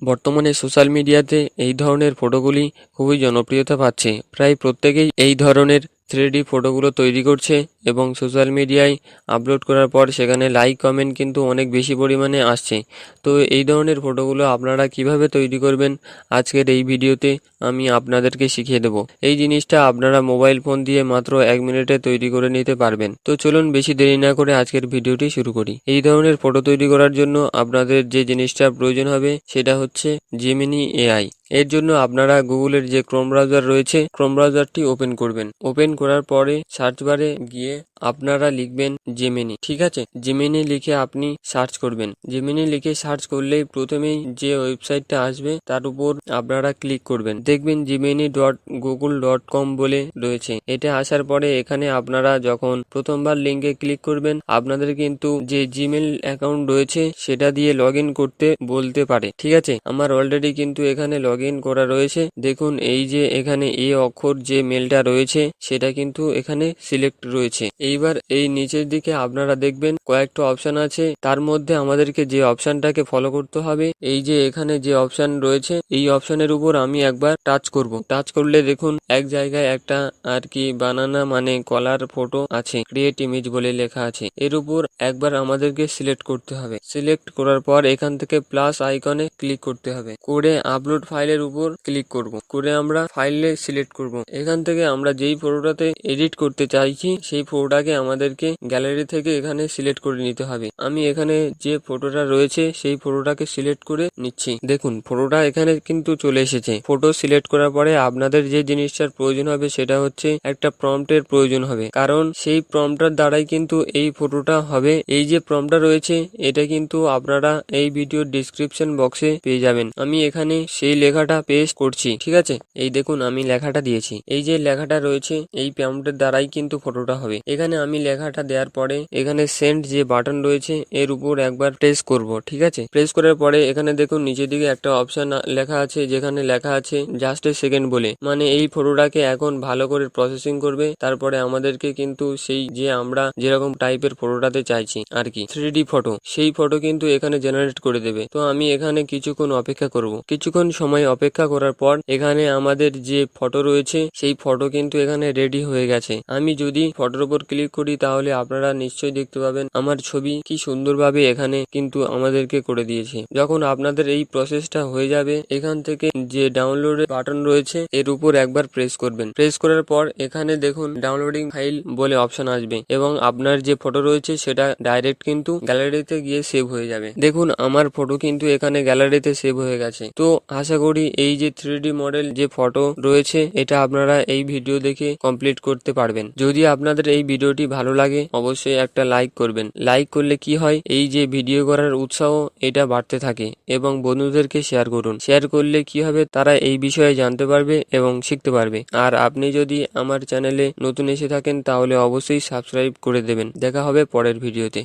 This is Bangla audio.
বর্তমানে সোশ্যাল মিডিয়াতে এই ধরনের ফটোগুলি খুবই জনপ্রিয়তা পাচ্ছে। প্রায় প্রত্যেকেই এই ধরনের 3D ফটোগুলো তৈরি করছে এবং সোশ্যাল মিডিয়ায় আপলোড করার পর সেখানে লাইক কমেন্ট কিন্তু অনেক বেশি পরিমাণে আসছে। তো এই ধরনের ফটোগুলো আপনারা কিভাবে তৈরি করবেন আজকের এই ভিডিওতে আমি আপনাদেরকে শিখিয়ে দেব। এই জিনিসটা আপনারা মোবাইল ফোন দিয়ে মাত্র 1 মিনিটে তৈরি করে নিতে পারবেন। তো চলুন বেশি দেরি না করে আজকের ভিডিওটি শুরু করি। এই ধরনের ফটো তৈরি করার জন্য আপনাদের যে জিনিসটা প্রয়োজন হবে সেটা হচ্ছে জেমিনি এআই। এর জন্য আপনারা গুগলের যে ক্রোম ব্রাউজার রয়েছে ক্রোম ব্রাউজারটি ওপেন করবেন। ওপেন করার পরে সার্চ বারে গিয়ে আপনারা লিখবেন জেমিনি। ঠিক আছে, জেমিনি লিখে আপনি সার্চ করবেন। জেমিনি লিখে সার্চ করলেই প্রথমেই যে ওয়েবসাইটটা আসবে তার উপর আপনারা ক্লিক করবেন। দেখবেন gemini.google.com বলে রয়েছে। এটা আসার পরে এখানে আপনারা যখন প্রথমবার লিঙ্কে ক্লিক করবেন আপনাদের কিন্তু যে জিমেল অ্যাকাউন্ট রয়েছে সেটা দিয়ে লগ ইন করতে বলতে পারে। ঠিক আছে, আমার অলরেডি কিন্তু এখানে লগ ইন করা রয়েছে। দেখুন এই যে এখানে এ অক্ষর যে মেলটা রয়েছে সেটা কিন্তু এখানে সিলেক্ট রয়েছে। এইবার এই নিচের দিকে আপনারা দেখবেন কয়েকটা অপশন আছে, তার মধ্যে আমাদেরকে যে অপশনটাকে ফলো করতে হবে এই যে এখানে যে অপশন রয়েছে এই অপশনের উপর আমি একবার টাচ করব। টাচ করলে দেখুন এক জায়গায় একটা আর কি বানানা মানে কলার ফটো আছে, ক্রিয়েট ইমেজ বলে লেখা আছে। এর উপর একবার আমাদেরকে সিলেক্ট করতে হবে। সিলেক্ট করার পর এখান থেকে প্লাস আইকনে ক্লিক করতে হবে। করে আপলোড ফাইলের উপর ক্লিক করব। করে আমরা ফাইলে সিলেক্ট করব। এখান থেকে আমরা যেই ফটোটাতে এডিট করতে চাইছি সেই ফটোটাকে আমাদেরকে গ্যালারি থেকে এখানে সিলেক্ট করে নিতে হবে। আমি এখানে যে ফটোটা রয়েছে সেই ফটোটাকে সিলেক্ট করে নিচ্ছি। দেখুন ফটোটা এখানে কিন্তু চলে এসেছে। ফটো সিলেক্ট করার পরে আপনাদের যে জিনিসটার প্রয়োজন হবে সেটা হচ্ছে একটা প্রম্পটের প্রয়োজন হবে, কারণ সেই প্রম্পটার দ্বারাই কিন্তু এই ফটোটা হবে। এই যে প্রম্পটটা রয়েছে এটা কিন্তু আপনারা এই ভিডিওর ডিসক্রিপশন বক্সে পেয়ে যাবেন। আমি এখানে সেই লেখাটা পেস্ট করছি। ঠিক আছে, এই দেখুন আমি লেখাটা দিয়েছি। এই যে লেখাটা রয়েছে এই প্রম্পটের দ্বারাই কিন্তু ফটোটা হবে। এখানে আমি লেখাটা দেওয়ার পরে এখানে সেন্ড যে বাটন রয়েছে এর উপর একবার প্রেস করব। ঠিক আছে, প্রেস করার পরে এখানে দেখুন নিচের দিকে একটা অপশন লেখা আছে যেখানে লেখা আছে জাস্ট এ সেকেন্ড বলে, মানে এই ফটোটাকে এখন ভালো করে প্রসেসিং করবে। তারপরে আমাদেরকে কিন্তু সেই যে আমরা যেরকম টাইপের ফটোটাতে চাইছি আর কি 3D ফটো, সেই ফটো কিন্তু এখানে জেনারেট করে দেবে। তো আমি এখানে কিছুক্ষণ অপেক্ষা করব। কিছুক্ষণ সময় অপেক্ষা করার পর এখানে আমাদের যে ফটো রয়েছে সেই ফটো কিন্তু এখানে রেডি হয়ে গেছে। আমি যদি ফটোর উপর ক্লিক করি তাহলে আপনারা নিশ্চয়ই দেখতে পাবেন আমার ছবি কি সুন্দরভাবে এখানে কিন্তু আমাদেরকে করে দিয়েছে। যখন আপনাদের এই প্রসেসটা হয়ে যাবে এখান থেকে যে ডাউনলোডের বাটন রয়েছে এর উপর একবার প্রেস করবেন। প্রেস করার পর এখানে দেখুন ডাউনলোডিং ফাইল বলে অপশন আসবে এবং আপনার যে ফটো রয়েছে সেটা ডাইরেক্ট কিন্তু গ্যালারিতে গিয়ে সেভ হয়ে যাবে। দেখুন আমার ফটো কিন্তু এখানে গ্যালারিতে সেভ হয়ে গেছে। তো আশা করি এই যে 3D মডেল যে ফটো রয়েছে এটা আপনারা এই ভিডিও দেখে কমপ্লিট করতে পারবেন। যদি আপনাদের এই ভিডিওটি ভালো লাগে অবশ্যই একটা লাইক করবেন। লাইক করলে কি হয়, এই যে ভিডিও করার উৎসাহ এটা বাড়তে থাকে এবং বন্ধুদেরকে শেয়ার করুন। শেয়ার করলে কি হবে, তারা এই বিষয়ে জানতে পারবে এবং শিখতে পারবে। আর আপনি যদি আমার চ্যানেলে নতুন এসে থাকেন তাহলে অবশ্যই সাবস্ক্রাইব করে দেবেন। দেখা হবে পরের ভিডিওতে।